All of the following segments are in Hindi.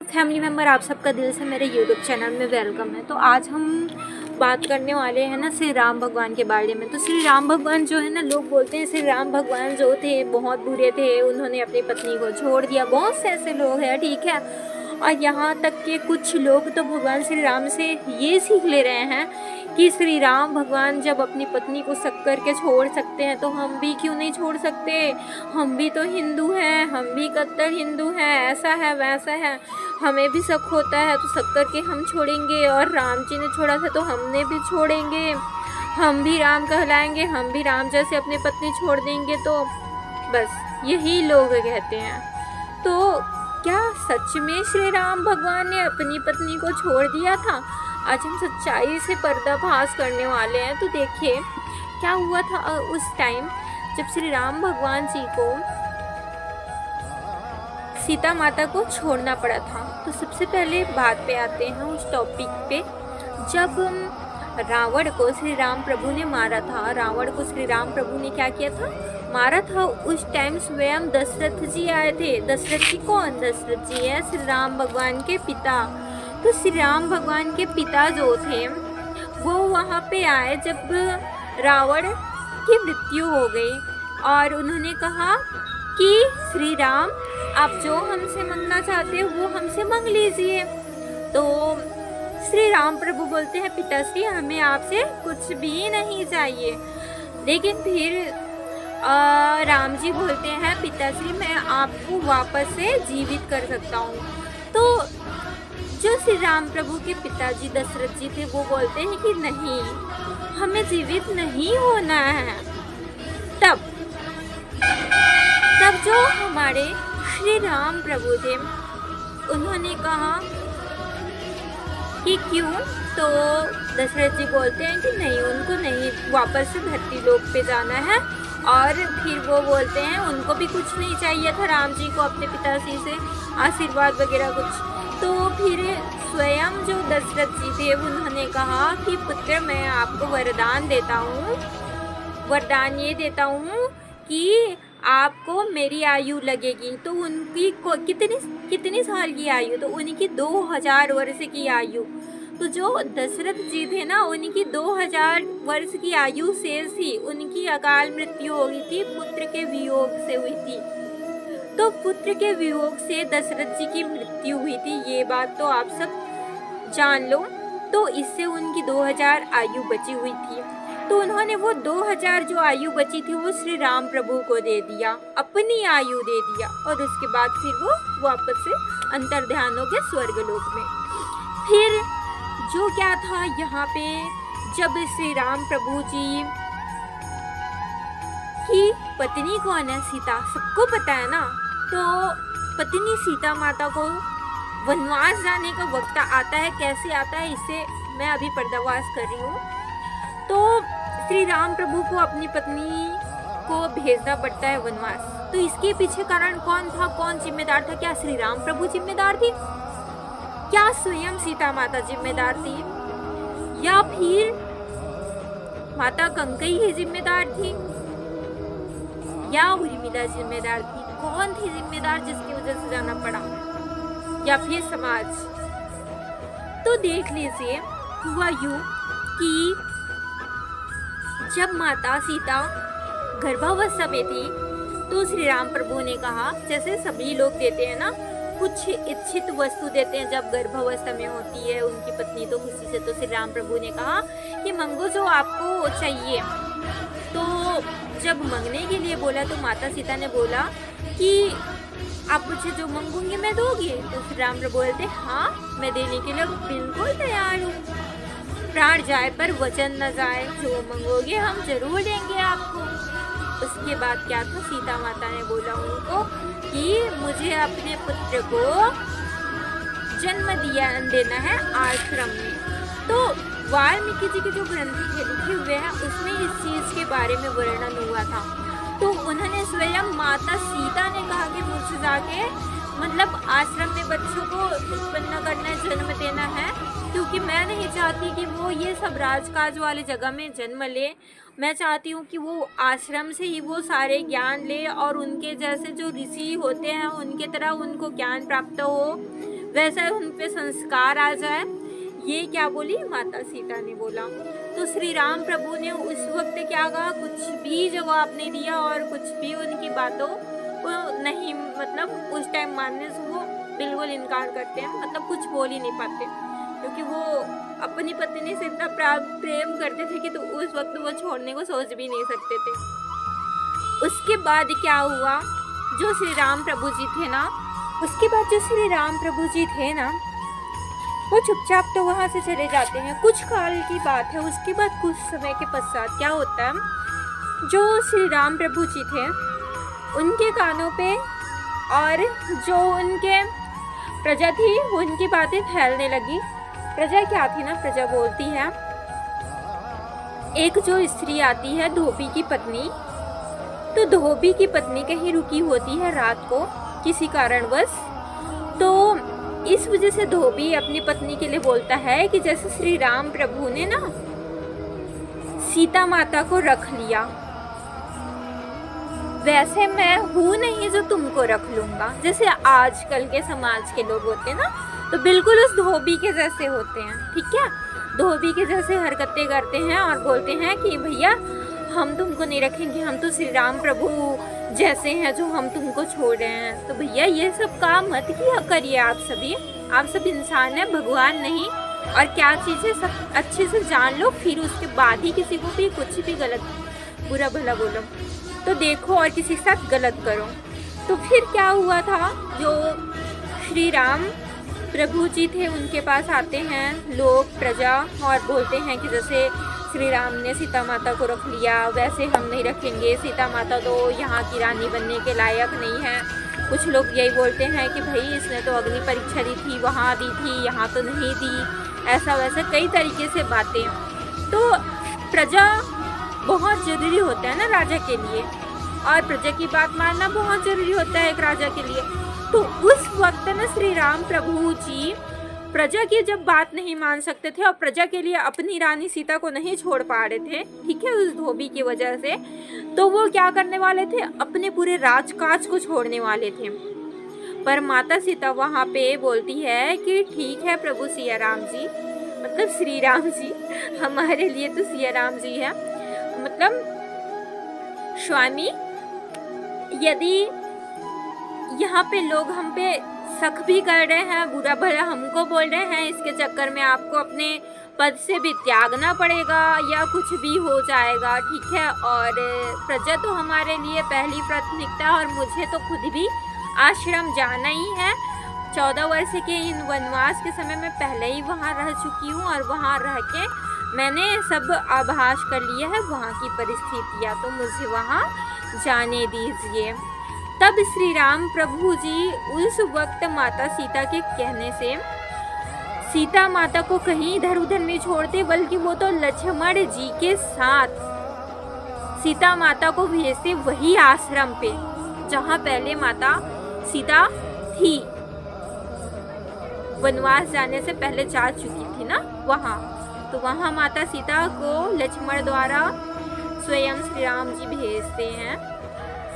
फैमिली मेम्बर, आप सबका दिल से मेरे यूट्यूब चैनल में वेलकम है। तो आज हम बात करने वाले हैं ना श्री राम भगवान के बारे में। तो श्री राम भगवान जो है ना, लोग बोलते हैं श्री राम भगवान जो थे बहुत बुरे थे, उन्होंने अपनी पत्नी को छोड़ दिया। बहुत से ऐसे लोग हैं, ठीक है। और यहाँ तक के कुछ लोग तो भगवान श्री राम से ये सीख ले रहे हैं कि श्री राम भगवान जब अपनी पत्नी को शक करके छोड़ सकते हैं तो हम भी क्यों नहीं छोड़ सकते। हम भी तो हिंदू हैं, हम भी कट्टर हिंदू हैं, ऐसा है वैसा है, हमें भी शक होता है तो शक करके हम छोड़ेंगे। और राम जी ने छोड़ा था तो हमने भी छोड़ेंगे, हम भी राम कहलाएंगे, हम भी राम जैसे अपनी पत्नी छोड़ देंगे। तो बस यही लोग कहते हैं। तो क्या सच में श्री राम भगवान ने अपनी पत्नी को छोड़ दिया था? आज हम सच्चाई से पर्दाफाश करने वाले हैं। तो देखिए क्या हुआ था उस टाइम जब श्री राम भगवान जी को सीता माता को छोड़ना पड़ा था। तो सबसे पहले बात पे आते हैं उस टॉपिक पे, जब रावण को श्री राम प्रभु ने मारा था। रावण को श्री राम प्रभु ने क्या किया था? मारा था। उस टाइम स्वयं दशरथ जी आए थे। दशरथ जी कौन? दशरथ जी है श्री राम भगवान के पिता। तो श्री राम भगवान के पिता जो थे वो वहाँ पे आए जब रावण की मृत्यु हो गई, और उन्होंने कहा कि श्री राम आप जो हमसे मांगना चाहते हो वो हमसे मांग लीजिए। तो श्री राम प्रभु बोलते हैं पिताश्री हमें आपसे कुछ भी नहीं चाहिए। लेकिन फिर राम जी बोलते हैं पिताश्री मैं आपको वापस से जीवित कर सकता हूँ। तो जो श्री राम प्रभु के पिताजी दशरथ जी थे वो बोलते हैं कि नहीं, हमें जीवित नहीं होना है। तब जो हमारे श्री राम प्रभु थे उन्होंने कहा कि क्यों? तो दशरथ जी बोलते हैं कि नहीं, उनको नहीं, वापस से धरती लोक पे जाना है। और फिर वो बोलते हैं उनको भी कुछ नहीं चाहिए था राम जी को अपने पिताजी से आशीर्वाद वगैरह कुछ। तो फिर स्वयं जो दशरथ जी थे उन्होंने कहा कि पुत्र मैं आपको वरदान देता हूँ, वरदान ये देता हूँ कि आपको मेरी आयु लगेगी। तो उनकी कितनी साल की आयु? तो उनकी 2000 वर्ष की आयु। तो जो दशरथ जी थे ना उनकी 2000 वर्ष की आयु शेष थी। उनकी अकाल मृत्यु हो गई थी, पुत्र के वियोग से हुई थी। तो पुत्र के वियोग से दशरथ जी की मृत्यु हुई थी, ये बात तो आप सब जान लो। तो इससे उनकी 2000 आयु बची हुई थी। तो उन्होंने वो 2000 जो आयु बची थी वो श्री राम प्रभु को दे दिया, अपनी आयु दे दिया। और उसके बाद फिर वो वापस से अंतर्ध्यान हो गए स्वर्गलोक में। फिर जो क्या था यहाँ पे, जब श्री राम प्रभु जी की पत्नी कौन है? सीता, सबको पता है ना। तो पत्नी सीता माता को वनवास जाने का वक्त आता है। कैसे आता है इससे मैं अभी पर्दाफाश कर रही हूँ। तो श्री राम प्रभु को अपनी पत्नी को भेजना पड़ता है वनवास। तो इसके पीछे कारण कौन था? कौन जिम्मेदार था? क्या श्री राम प्रभु जिम्मेदार थे? क्या स्वयं सीता माता जिम्मेदार थी? या फिर माता कैकेयी ही जिम्मेदार थी? या उर्मिला जिम्मेदार थी? कौन थी जिम्मेदार जिसकी वजह से जाना पड़ा? या फिर समाज? तो देख लीजिए, हुआ यूं कि जब माता सीता गर्भावस्था में थी तो श्री राम प्रभु ने कहा, जैसे सभी लोग देते हैं ना कुछ इच्छित वस्तु देते हैं जब गर्भावस्था में होती है उनकी पत्नी तो खुशी से। तो श्री राम प्रभु ने कहा कि मंगो जो आपको चाहिए। तो जब मांगने के लिए बोला तो माता सीता ने बोला कि आप मुझे जो मांगूंगी मैं दोगी? तो श्री राम प्रभु बोलते हाँ, मैं देने के लिए बिल्कुल तैयार हूँ। प्राण जाए पर वचन न जाए, जो मांगोगे हम जरूर देंगे आपको। उसके बाद क्या था? सीता माता ने बोला उनको कि मुझे अपने पुत्र को जन्म देना है आश्रम में। तो वाल्मीकि जी के जो ग्रंथ लिखे हुए हैं उसमें इस चीज के बारे में वर्णन हुआ था। तो उन्होंने स्वयं माता सीता ने कहा कि मुझसे जाके मतलब आश्रम में बच्चों को उत्पन्न करना है, जन्म देना है, क्योंकि मैं नहीं चाहती कि वो ये सब राजकाज वाली जगह में जन्म ले। मैं चाहती हूँ कि वो आश्रम से ही वो सारे ज्ञान ले और उनके जैसे जो ऋषि होते हैं उनके तरह उनको ज्ञान प्राप्त हो, वैसा उन पे संस्कार आ जाए। ये क्या बोली माता सीता ने बोला। तो श्री राम प्रभु ने उस वक्त क्या कहा, कुछ भी जवाब नहीं दिया और कुछ भी उनकी बातों को नहीं, मतलब उस टाइम मानने से वो बिल्कुल इनकार करते हैं, मतलब कुछ बोल ही नहीं पाते, क्योंकि वो अपनी पत्नी से इतना प्रेम करते थे कि तो उस वक्त वो छोड़ने को सोच भी नहीं सकते थे। उसके बाद क्या हुआ, जो श्री राम प्रभु जी थे ना, वो चुपचाप तो वहाँ से चले जाते हैं। कुछ काल की बात है, उसके बाद कुछ समय के पश्चात क्या होता है, जो श्री राम प्रभु जी थे उनके कानों पे और जो उनके प्रजा थी उनकी बातें फैलने लगी। प्रजा क्या थी ना, प्रजा बोलती है, एक जो स्त्री आती है धोबी की पत्नी, तो धोबी की पत्नी कहीं रुकी होती है रात को किसी कारणवश, तो इस वजह से धोबी अपनी पत्नी के लिए बोलता है कि जैसे श्री राम प्रभु ने ना सीता माता को रख लिया, वैसे मैं हूँ नहीं जो तुमको रख लूंगा। जैसे आजकल के समाज के लोग होते हैं ना, तो बिल्कुल उस धोबी के जैसे होते हैं, ठीक है, धोबी के जैसे हरकतें करते हैं और बोलते हैं कि भैया हम तुमको नहीं रखेंगे, हम तो श्री राम प्रभु जैसे हैं जो हम तुमको छोड़ रहे हैं। तो भैया ये सब काम मत किया करिए, आप सब इंसान हैं, भगवान नहीं। और क्या चीज़ है सब अच्छे से जान लो, फिर उसके बाद ही किसी को भी कुछ भी गलत बुरा भला बोलो। तो देखो और किसी के साथ गलत करो। तो फिर क्या हुआ था, जो श्री राम प्रभु जी थे उनके पास आते हैं लोग, प्रजा, और बोलते हैं कि जैसे श्री राम ने सीता माता को रख लिया वैसे हम नहीं रखेंगे, सीता माता तो यहाँ की रानी बनने के लायक नहीं है। कुछ लोग यही बोलते हैं कि भाई इसने तो अग्नि परीक्षा दी थी, वहाँ दी थी, यहाँ तो नहीं दी, ऐसा वैसा कई तरीके से बातें। तो प्रजा बहुत ज़रूरी होता है ना राजा के लिए, और प्रजा की बात मानना बहुत ज़रूरी होता है एक राजा के लिए। तो उस वक्त ना श्री राम प्रभु जी प्रजा की जब बात नहीं मान सकते थे और प्रजा के लिए अपनी रानी सीता को नहीं छोड़ पा रहे थे, ठीक है, उस धोबी की वजह से, तो वो क्या करने वाले थे, अपने पूरे राजकाज को छोड़ने वाले थे। पर माता सीता वहाँ पे बोलती है कि ठीक है प्रभु सिया राम जी, मतलब श्री राम जी, हमारे लिए तो सिया राम जी है, मतलब स्वामी, यदि यहाँ पे लोग हम पे शक भी कर रहे हैं, बुरा भला हमको बोल रहे हैं, इसके चक्कर में आपको अपने पद से भी त्यागना पड़ेगा या कुछ भी हो जाएगा, ठीक है। और प्रजा तो हमारे लिए पहली प्राथमिकता, और मुझे तो खुद भी आश्रम जाना ही है। 14 वर्ष के इन वनवास के समय में पहले ही वहाँ रह चुकी हूँ, और वहाँ रह के मैंने सब आभास कर लिया है वहाँ की परिस्थितियाँ, तो मुझे वहाँ जाने दीजिए। तब श्री राम प्रभु जी उस वक्त माता सीता के कहने से सीता माता को कहीं इधर उधर नहीं छोड़ते, बल्कि वो तो लक्ष्मण जी के साथ सीता माता को भेजते वही आश्रम पे जहाँ पहले माता सीता थी, वनवास जाने से पहले जा चुकी थी ना वहाँ। तो वहाँ माता सीता को लक्ष्मण द्वारा स्वयं श्री राम जी भेजते हैं।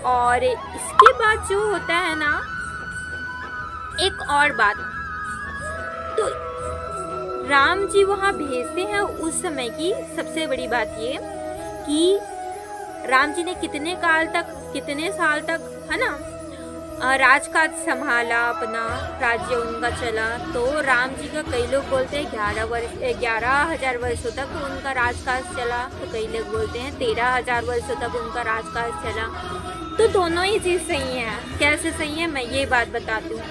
और इसके बाद जो होता है ना, एक और बात, तो राम जी वहाँ भेजते हैं उस समय की सबसे बड़ी बात ये कि राम जी ने कितने साल तक है ना राजकाज संभाला, अपना राज्य उनका चला। तो राम जी का कई लोग बोलते हैं 11,000 वर्षों तक उनका राजकाज चला, तो कई लोग बोलते हैं 13,000 वर्षों तक उनका राजकाज चला। तो दोनों ही चीज़ सही है। कैसे सही है मैं ये बात बताती हूँ।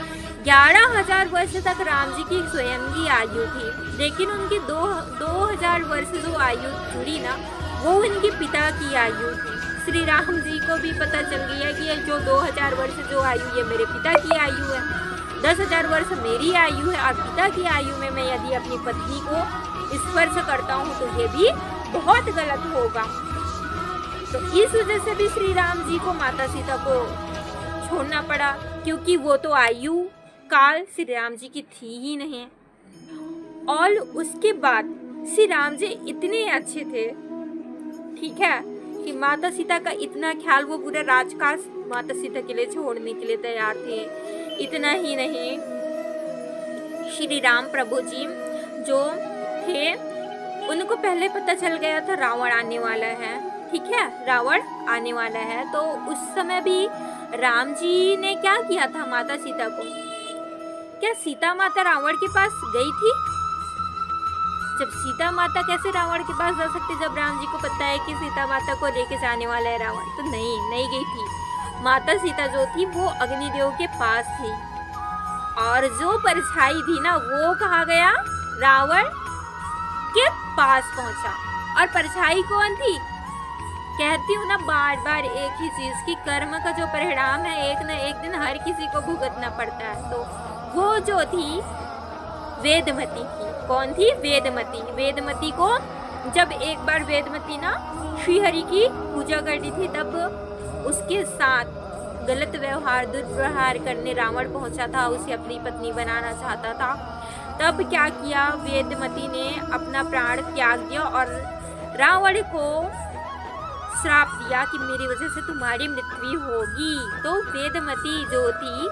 11,000 वर्ष तक राम जी की स्वयं की आयु थी, लेकिन उनकी 2,000 वर्ष जो आयु जुड़ी ना, वो उनके पिता की आयु थी। श्री राम जी को भी पता चल गया कि ये जो 2,000 वर्ष जो आयु, ये मेरे पिता की आयु है, 10,000 वर्ष मेरी आयु है, और पिता की आयु में मैं यदि अपनी पत्नी को स्पर्श करता हूँ तो ये भी बहुत गलत होगा। तो इस वजह से भी श्री राम जी को माता सीता को छोड़ना पड़ा, क्योंकि वो तो आयु काल श्री राम जी की थी ही नहीं। और उसके बाद श्री राम जी इतने अच्छे थे, ठीक है, कि माता सीता का इतना ख्याल, वो पूरा राजकाज माता सीता के लिए छोड़ने के लिए तैयार थे। इतना ही नहीं, श्री राम प्रभु जी जो थे उनको पहले पता चल गया था रावण आने वाला है, ठीक है, रावण आने वाला है। तो उस समय भी राम जी ने क्या किया था माता सीता को? क्या सीता माता रावण के पास गई थी? जब सीता माता कैसे रावण के पास जा सकती जब राम जी को पता है कि सीता माता को लेके जाने वाला है रावण? तो नहीं गई थी। माता सीता जो थी वो अग्निदेव के पास थी और जो परछाई थी ना वो कहाँ गया? रावण के पास पहुंचा। और परछाई कौन थी? कहती हूँ ना बार बार एक ही चीज की कर्म का जो परिणाम है एक न एक दिन हर किसी को भुगतना पड़ता है। तो वो जो थी वेदमती थी। कौन थी? वेदमती। वेदमती को जब एक बार वेदमती ना श्रीहरि की पूजा करती थी तब उसके साथ गलत व्यवहार दुर्व्यवहार करने रावण पहुंचा था, उसे अपनी पत्नी बनाना चाहता था। तब क्या किया? वेदमती ने अपना प्राण त्याग दिया और रावण को श्राप दिया कि मेरी वजह से तुम्हारी मृत्यु होगी। तो वेदमती जो थी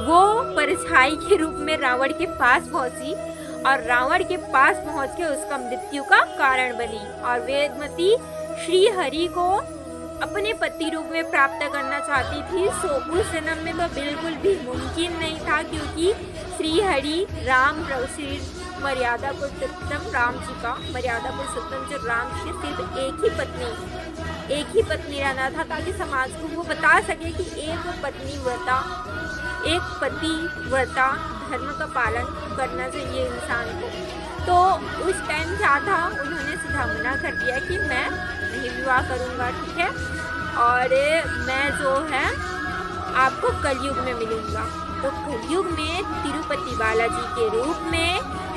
वो परछाई के रूप में रावण के पास पहुंची और रावण के पास पहुंच के उसका मृत्यु का कारण बनी। और वेदमती श्री हरि को अपने पति रूप में प्राप्त करना चाहती थी। सो उस जन्म में तो बिल्कुल भी मुमकिन नहीं था क्योंकि श्री हरि राम श्री मर्यादा पुरुषोत्तम राम जी का मर्यादा पुरुषोत्तम जो राम जी सिर्फ एक ही पत्नी रहना था ताकि समाज को वो बता सके कि एक पति व्रता धर्म का पालन करना चाहिए इंसान को। तो उस टाइम क्या था? उन्होंने सीधा मना कर दिया कि मैं नहीं विवाह करूंगा, ठीक है, और मैं जो है आपको कलयुग में मिलूंगा। तो कलयुग में तिरुपति बालाजी के रूप में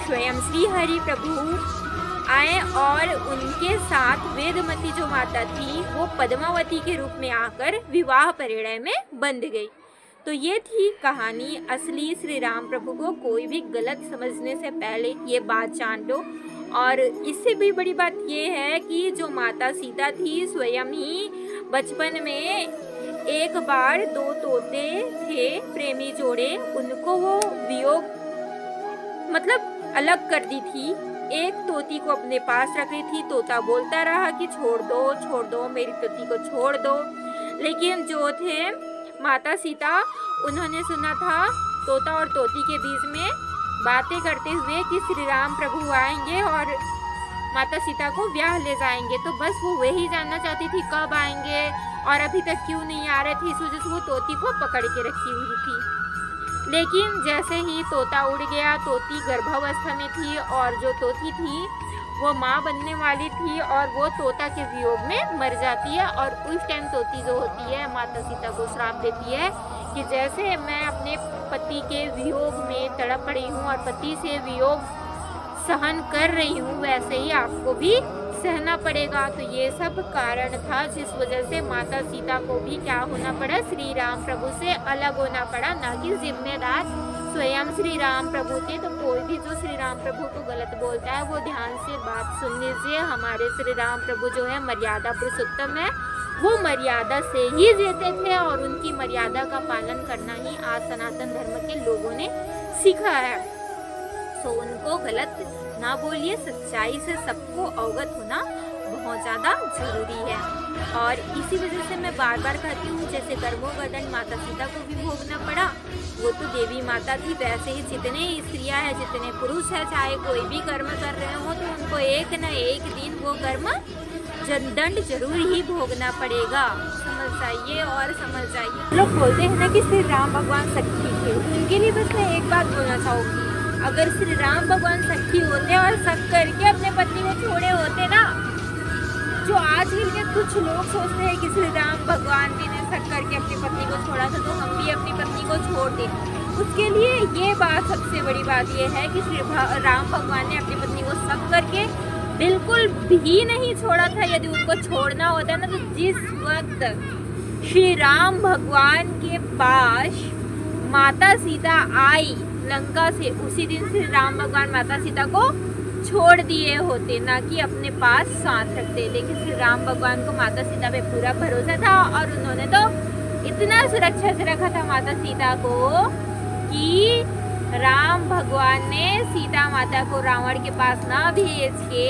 स्वयं श्री हरि प्रभु आए और उनके साथ वेदमती जो माता थी वो पद्मावती के रूप में आकर विवाह परिणय में बंध गई। तो ये थी कहानी। असली श्री राम प्रभु को कोई भी गलत समझने से पहले ये बात जान लो। और इससे भी बड़ी बात ये है कि जो माता सीता थी स्वयं ही बचपन में एक बार दो तोते थे प्रेमी जोड़े, उनको वो वियोग मतलब अलग कर दी थी। एक तोती को अपने पास रख रही थी, तोता बोलता रहा कि छोड़ दो मेरी तोती को छोड़ दो। लेकिन जो थे माता सीता उन्होंने सुना था तोता और तोती के बीच में बातें करते हुए कि श्री राम प्रभु आएंगे और माता सीता को ब्याह ले जाएंगे। तो बस वो वही जानना चाहती थी कब आएंगे और अभी तक क्यों नहीं आ रहे थे। इस वजह से वो तोती को पकड़ के रखी हुई थी। लेकिन जैसे ही तोता उड़ गया, तोती गर्भावस्था में थी और जो तोती थी वो माँ बनने वाली थी और वो तोता के वियोग में मर जाती है। और उस टाइम तोती जो होती है माता सीता को श्राप देती है कि जैसे मैं अपने पति के वियोग में तड़प रही हूँ और पति से वियोग सहन कर रही हूँ वैसे ही आपको भी सहना पड़ेगा। तो ये सब कारण था जिस वजह से माता सीता को भी क्या होना पड़ा? श्री राम प्रभु से अलग होना पड़ा, ना कि जिम्मेदार स्वयं श्री राम प्रभु थे। तो कोई भी जो श्री राम प्रभु को गलत बोलता है वो ध्यान से बात सुन लीजिए। हमारे श्री राम प्रभु जो है मर्यादा पुरुषोत्तम है, वो मर्यादा से ही जीते थे और उनकी मर्यादा का पालन करना ही आज सनातन धर्म के लोगों ने सीखा है। तो उनको गलत ना बोलिए, सच्चाई से सबको अवगत होना बहुत ज़्यादा जरूरी है। और इसी वजह से मैं बार बार कहती हूँ जैसे कर्मों का दंड माता सीता को भी भोगना पड़ा, वो तो देवी माता थी, वैसे ही जितने स्त्रियाँ हैं जितने पुरुष हैं चाहे कोई भी कर्म कर रहे हो तो उनको एक न एक दिन वो कर्म दंड जरूर ही भोगना पड़ेगा। समझ जाइए और समझ जाइए। लोग बोलते हैं ना कि श्री राम भगवान सखी थे, उनके लिए बस मैं एक बात बोलना चाहूँगी, अगर श्री राम भगवान सखी होते और सख करके अपने पति को छोड़े होते ना, जो आज के कुछ लोग सोचते हैं कि श्री राम भगवान जी ने सख करके अपनी पत्नी को छोड़ा था तो हम भी अपनी पत्नी को छोड़ दें। उसके लिए ये बात सबसे बड़ी बात ये है कि श्री राम भगवान ने अपनी पत्नी को सख करके बिल्कुल भी नहीं छोड़ा था। यदि उनको छोड़ना होता ना तो जिस वक्त श्री राम भगवान के पास माता सीता आई लंका से, उसी दिन श्री राम भगवान माता सीता को छोड़ दिए होते, ना कि अपने पास साथ रखते। लेकिन श्री राम भगवान को माता सीता पे पूरा भरोसा था और उन्होंने तो इतना सुरक्षा से रखा था माता सीता को कि राम भगवान ने माता को रावण के पास ना भेज के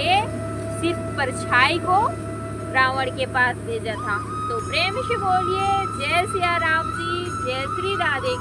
सिर्फ परछाई को रावण के पास भेजा था। तो प्रेम से बोलिए जय सिया राम जी, जय श्री राधे।